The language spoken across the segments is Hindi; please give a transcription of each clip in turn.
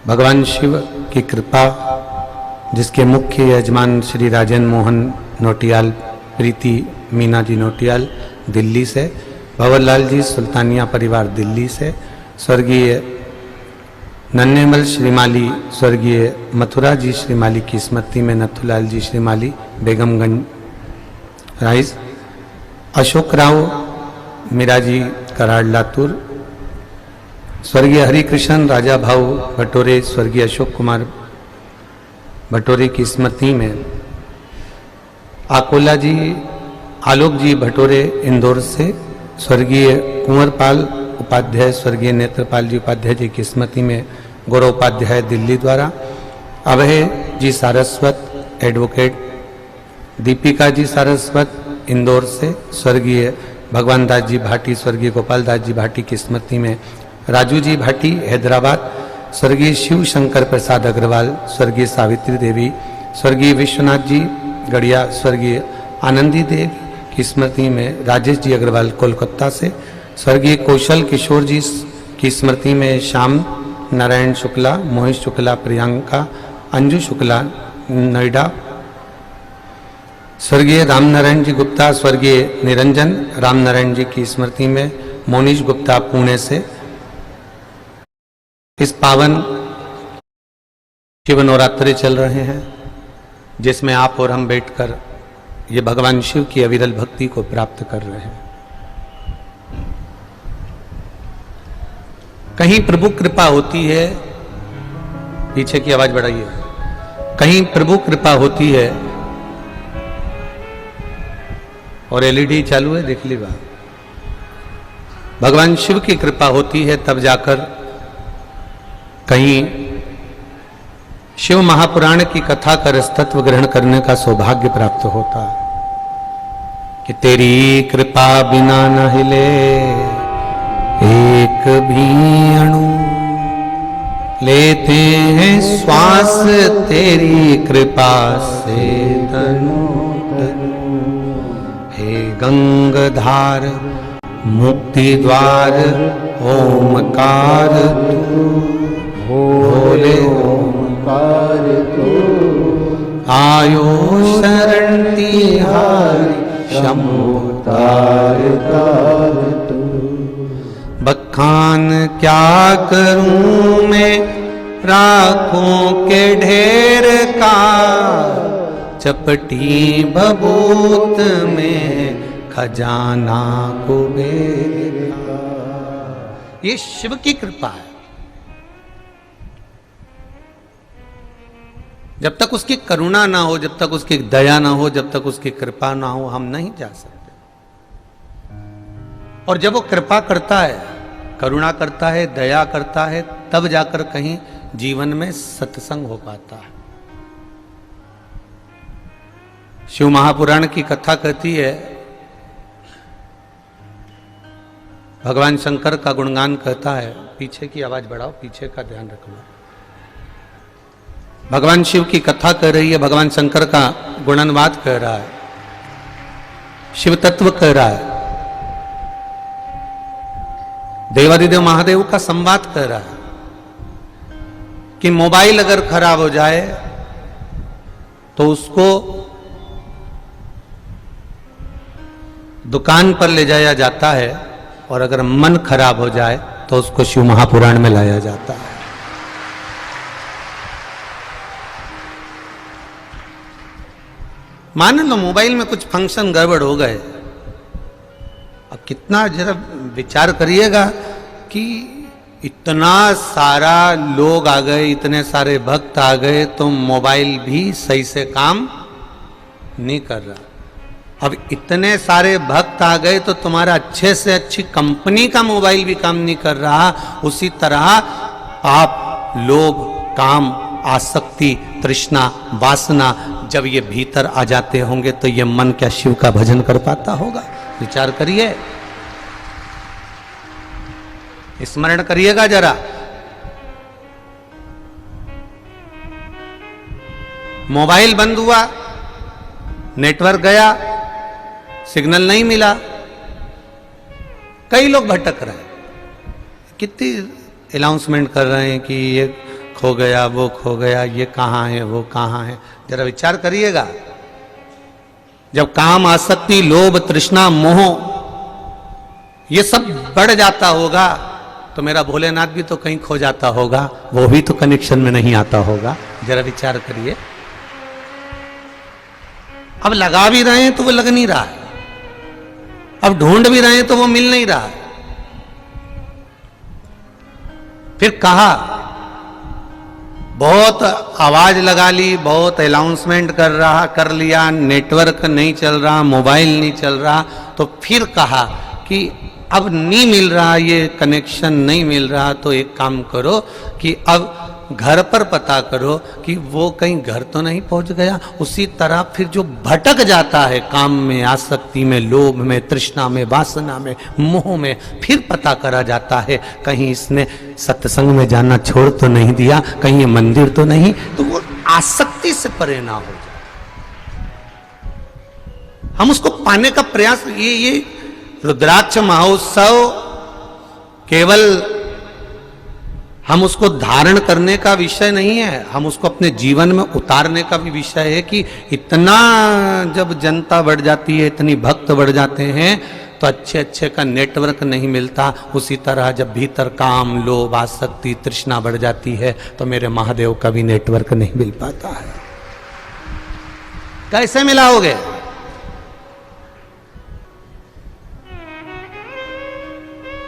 भगवान शिव की कृपा, जिसके मुख्य यजमान श्री राजेंद्र मोहन नोटियाल, प्रीति मीना जी नोटियाल दिल्ली से, भंवरलाल जी सुल्तानिया परिवार दिल्ली से, स्वर्गीय नन्हेमल श्रीमाली, स्वर्गीय मथुरा जी श्रीमाली की स्मृति में नथुलाल जी श्रीमाली बेगमगंज राइस, अशोक राव मीरा जी कराड़ लातूर, स्वर्गीय हरिकृष्ण राजा भाऊ भटोरे, स्वर्गीय अशोक कुमार भटोरे की स्मृति में आकोला जी आलोक जी भटोरे इंदौर से, स्वर्गीय कुंवरपाल उपाध्याय, स्वर्गीय नेत्रपाल जी उपाध्याय जी की स्मृति में गौरव उपाध्याय दिल्ली द्वारा, अभय जी सारस्वत एडवोकेट, दीपिका जी सारस्वत इंदौर से, स्वर्गीय भगवान दास जी भाटी, स्वर्गीय गोपाल दास जी भाटी की स्मृति में राजू जी भाटी हैदराबाद, स्वर्गीय शिव शंकर प्रसाद अग्रवाल, स्वर्गीय सावित्री देवी, स्वर्गीय विश्वनाथ जी गढ़िया, स्वर्गीय आनंदी देव की स्मृति में राजेश जी अग्रवाल कोलकाता से, स्वर्गीय कौशल किशोर जी की स्मृति में श्याम नारायण शुक्ला, मोहित शुक्ला, प्रियंका, अंजू शुक्ला नोएडा, स्वर्गीय रामनारायण जी गुप्ता, स्वर्गीय निरंजन रामनारायण जी की स्मृति में मोनीश गुप्ता पुणे से। इस पावन शिव नवरात्रि चल रहे हैं, जिसमें आप और हम बैठकर ये भगवान शिव की अविरल भक्ति को प्राप्त कर रहे हैं। कहीं प्रभु कृपा होती है, पीछे की आवाज बढ़ाइए, कहीं प्रभु कृपा होती है और एलईडी चालू है, देख ली बात, भगवान शिव की कृपा होती है तब जाकर कहीं शिव महापुराण की कथा का रसतत्व ग्रहण करने का सौभाग्य प्राप्त होता कि तेरी कृपा बिना न हिले एक भी अणु, लेते हैं श्वास तेरी कृपा से तनु तनु, हे गंगाधार मुक्ति द्वार ओमकार तू, भोले ओमकार तू, आयो शरण तिहारी शंभु तार तार तू। बखान क्या करूं मैं राखों के ढेर का, चपटी भभूत में खजाना कुबेर का। ये शिव की कृपा है। जब तक उसकी करुणा ना हो, जब तक उसकी दया ना हो, जब तक उसकी कृपा ना हो, हम नहीं जा सकते। और जब वो कृपा करता है, करुणा करता है, दया करता है, तब जाकर कहीं जीवन में सत्संग हो पाता है। शिव महापुराण की कथा कहती है, भगवान शंकर का गुणगान कहता है, पीछे की आवाज बढ़ाओ, पीछे का ध्यान रख लो। भगवान शिव की कथा कह रही है, भगवान शंकर का गुणनवाद कह रहा है, शिव तत्व कह रहा है, देवादिदेव महादेव का संवाद कह रहा है कि मोबाइल अगर खराब हो जाए तो उसको दुकान पर ले जाया जाता है, और अगर मन खराब हो जाए तो उसको शिव महापुराण में लाया जाता है। मान लो मोबाइल में कुछ फंक्शन गड़बड़ हो गए, अब कितना जरा विचार करिएगा कि इतना सारा लोग आ गए, इतने सारे भक्त आ गए, तो मोबाइल भी सही से काम नहीं कर रहा। अब इतने सारे भक्त आ गए तो तुम्हारा अच्छे से अच्छी कंपनी का मोबाइल भी काम नहीं कर रहा। उसी तरह आप लोग, काम, आसक्ति, तृष्णा, वासना जब ये भीतर आ जाते होंगे तो ये मन क्या शिव का भजन कर पाता होगा? विचार करिए, स्मरण करिएगा जरा। मोबाइल बंद हुआ, नेटवर्क गया, सिग्नल नहीं मिला, कई लोग भटक रहे हैं। कितनी अनाउंसमेंट कर रहे हैं कि ये खो गया, वो खो गया, ये कहाँ है, वो कहाँ है। जरा विचार करिएगा, जब काम, आसक्ति, लोभ, तृष्णा, मोह ये सब बढ़ जाता होगा तो मेरा भोलेनाथ भी तो कहीं खो जाता होगा, वो भी तो कनेक्शन में नहीं आता होगा। जरा विचार करिए। अब लगा भी रहे हैं तो वो लग नहीं रहा है, अब ढूंढ भी रहे हैं तो वो मिल नहीं रहा है। फिर कहा, बहुत आवाज लगा ली, बहुत अनाउंसमेंट कर लिया, नेटवर्क नहीं चल रहा, मोबाइल नहीं चल रहा, तो फिर कहा कि अब नहीं मिल रहा, ये कनेक्शन नहीं मिल रहा, तो एक काम करो कि अब घर पर पता करो कि वो कहीं घर तो नहीं पहुंच गया। उसी तरह फिर जो भटक जाता है काम में, आसक्ति में, लोभ में, तृष्णा में, वासना में, मोह में, फिर पता करा जाता है कहीं इसने सत्संग में जाना छोड़ तो नहीं दिया, कहीं ये मंदिर तो नहीं, तो वो आसक्ति से परे ना हो जाए। हम उसको पाने का प्रयास, ये रुद्राक्ष महोत्सव केवल हम उसको धारण करने का विषय नहीं है, हम उसको अपने जीवन में उतारने का भी विषय है कि इतना जब जनता बढ़ जाती है, इतनी भक्त बढ़ जाते हैं तो अच्छे अच्छे का नेटवर्क नहीं मिलता। उसी तरह जब भीतर काम, लोभ, आसक्ति, तृष्णा बढ़ जाती है तो मेरे महादेव का भी नेटवर्क नहीं मिल पाता है। कैसे मिलाओगे?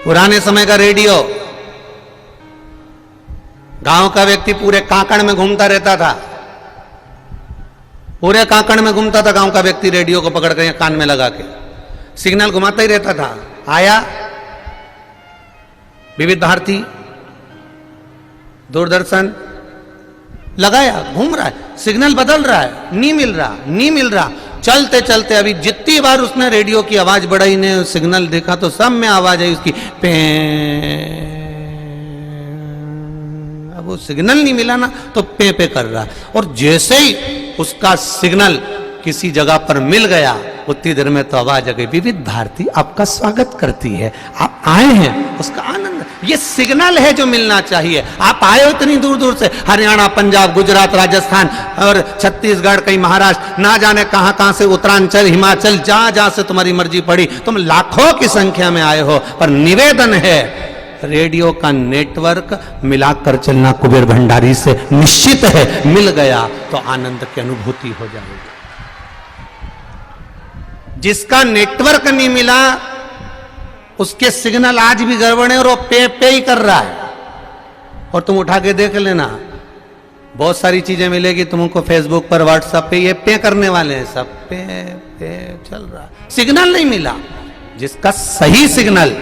पुराने समय का रेडियो, गांव का व्यक्ति पूरे काकड़ में घूमता रहता था, पूरे काकड़ में घूमता था गांव का व्यक्ति, रेडियो को पकड़ कर कान में लगा के सिग्नल घुमाता ही रहता था। आया विविध भारती, दूरदर्शन लगाया, घूम रहा है, सिग्नल बदल रहा है, नहीं मिल रहा, नहीं मिल रहा। चलते चलते अभी जितनी बार उसने रेडियो की आवाज बढ़ाई ने, सिग्नल देखा तो सब में आवाज आई उसकी, पे। अब वो सिग्नल नहीं मिला ना तो पे कर रहा है। और जैसे ही उसका सिग्नल किसी जगह पर मिल गया, उतनी देर में तो आवाज आ गई, विविध भारती आपका स्वागत करती है, आप आए हैं, उसका आनंद। ये सिग्नल है जो मिलना चाहिए। आप आए हो इतनी दूर दूर से, हरियाणा, पंजाब, गुजरात, राजस्थान और छत्तीसगढ़, कहीं महाराष्ट्र, ना जाने कहां कहां से, उत्तरांचल, हिमाचल, जहां जहां से तुम्हारी मर्जी पड़ी, तुम लाखों की संख्या में आए हो। पर निवेदन है, रेडियो का नेटवर्क मिलाकर चलना कुबेर भंडारी से निश्चित है। मिल गया तो आनंद की अनुभूति हो जाएगी। जिसका नेटवर्क नहीं मिला उसके सिग्नल आज भी गड़बड़ है और वो पे ही कर रहा है। और तुम उठा के देख लेना, बहुत सारी चीजें मिलेगी तुमको फेसबुक पर, व्हाट्सएप पे, ये पे करने वाले हैं सब, पे चल रहा, सिग्नल नहीं मिला। जिसका सही सिग्नल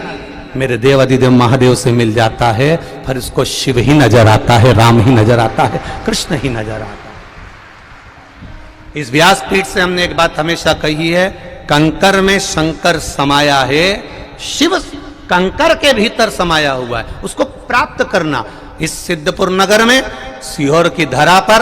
मेरे देव अधिदेव महादेव से मिल जाता है, फिर उसको शिव ही नजर आता है, राम ही नजर आता है, कृष्ण ही नजर आता है। इस व्यासपीठ से हमने एक बात हमेशा कही है, कंकर में शंकर समाया है, शिव कंकर के भीतर समाया हुआ है, उसको प्राप्त करना। इस सिद्धपुर नगर में, सीहोर की धरा पर,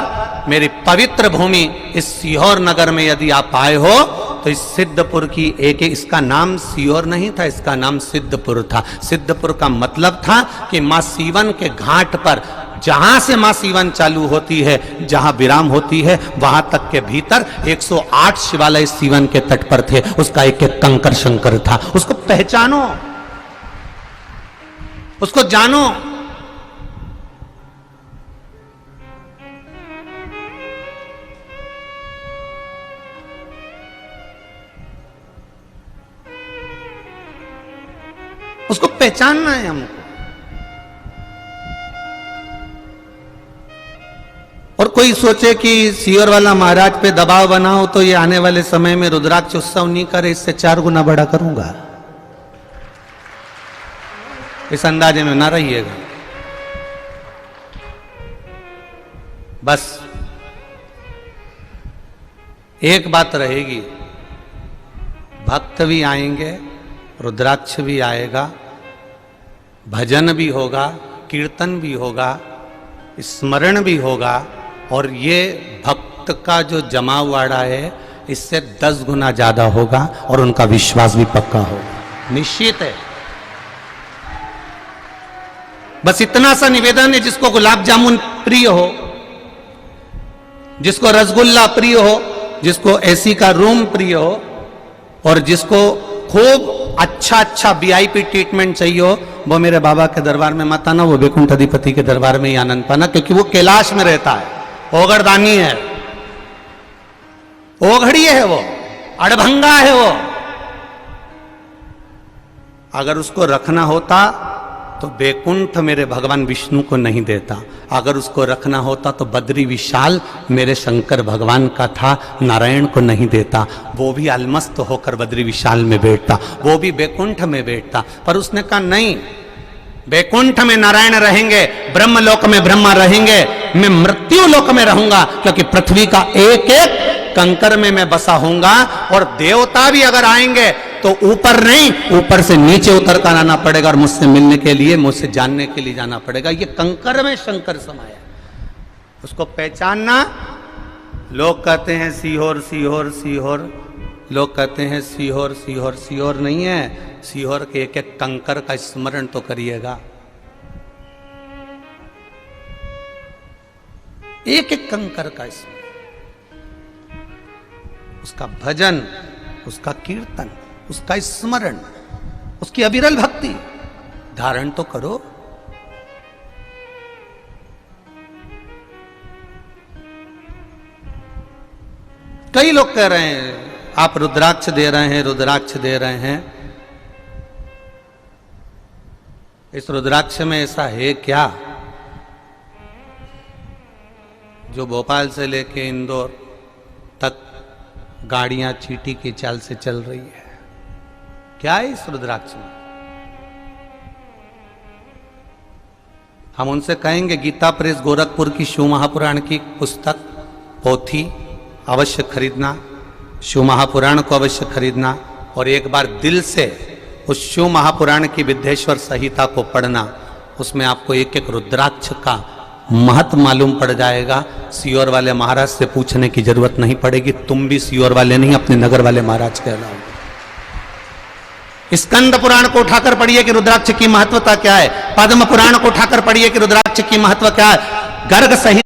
मेरी पवित्र भूमि इस सीहोर नगर में यदि आप आए हो तो इस सिद्धपुर की इसका नाम सीहोर नहीं था, इसका नाम सिद्धपुर था। सिद्धपुर का मतलब था कि मां सीवन के घाट पर, जहां से मां सीवन चालू होती है, जहां विराम होती है, वहां तक के भीतर 108 शिवालय सीवन के तट पर थे। उसका एक एक कंकर शंकर था। उसको पहचानो, उसको जानो। उसको पहचानना है हमको। और कोई सोचे कि सीहोर वाला महाराज पे दबाव बनाओ तो ये आने वाले समय में रुद्राक्ष उत्सव नहीं करे, इससे 4 गुना बड़ा करूंगा, इस अंदाजे में ना रहिएगा। बस एक बात रहेगी, भक्त भी आएंगे, रुद्राक्ष भी आएगा, भजन भी होगा, कीर्तन भी होगा, स्मरण भी होगा, और ये भक्त का जो जमावाड़ा है इससे 10 गुना ज्यादा होगा, और उनका विश्वास भी पक्का होगा, निश्चित है। बस इतना सा निवेदन है, जिसको गुलाब जामुन प्रिय हो, जिसको रसगुल्ला प्रिय हो, जिसको एसी का रूम प्रिय हो, और जिसको खूब अच्छा वीआईपी ट्रीटमेंट चाहिए हो, वो मेरे बाबा के दरबार में मत आना, वो वैकुंठ अधिपति के दरबार में ही आनंद पाना, क्योंकि वो कैलाश में रहता है, ओगरदानी है, ओघड़ी है, वो अड़भंगा है। वो अगर उसको रखना होता तो वैकुंठ मेरे भगवान विष्णु को नहीं देता, अगर उसको रखना होता तो बद्री विशाल मेरे शंकर भगवान का था, नारायण को नहीं देता। वो भी अलमस्त होकर बद्री विशाल में बैठता, वो भी वैकुंठ में बैठता, पर उसने कहा नहीं, वैकुंठ में नारायण रहेंगे, ब्रह्मलोक में ब्रह्मा रहेंगे, मैं मृत्यु लोक में रहूंगा, क्योंकि पृथ्वी का एक एक कंकर में मैं बसा होऊंगा। और देवता भी अगर आएंगे तो ऊपर नहीं, ऊपर से नीचे उतर कर आना पड़ेगा, और मुझसे मिलने के लिए, मुझसे जानने के लिए जाना पड़ेगा। ये कंकर में शंकर समाया, उसको पहचानना। लोग कहते हैं सीहोर सीहोर सीहोर, लोग कहते हैं सीहोर सीहोर, सीहोर नहीं है, सीहोर के एक एक कंकर का स्मरण तो करिएगा, एक एक कंकर का स्मरण, उसका भजन, उसका कीर्तन, उसका स्मरण, उसकी अविरल भक्ति धारण तो करो। कई लोग कह रहे हैं आप रुद्राक्ष दे रहे हैं, रुद्राक्ष दे रहे हैं। इस रुद्राक्ष में ऐसा है क्या जो भोपाल से लेके इंदौर तक गाड़ियां चींटी की चाल से चल रही है? क्या है इस रुद्राक्ष में? हम उनसे कहेंगे गीता प्रेस गोरखपुर की शिव महापुराण की पुस्तक पोथी अवश्य खरीदना, शिव महापुराण को अवश्य खरीदना, और एक बार दिल से उस शिव महापुराण की विद्येश्वर संहिता को पढ़ना। उसमें आपको एक एक रुद्राक्ष का महत्व मालूम पड़ जाएगा। सीहोर वाले महाराज से पूछने की जरूरत नहीं पड़ेगी, तुम भी सीहोर वाले नहीं, अपने नगर वाले महाराज कहलाओगे। स्कंद पुराण को उठाकर पढ़िए कि रुद्राक्ष की महत्वता क्या है, पद्म पुराण को उठाकर पढ़िए कि रुद्राक्ष की महत्व क्या है, गर्ग सहित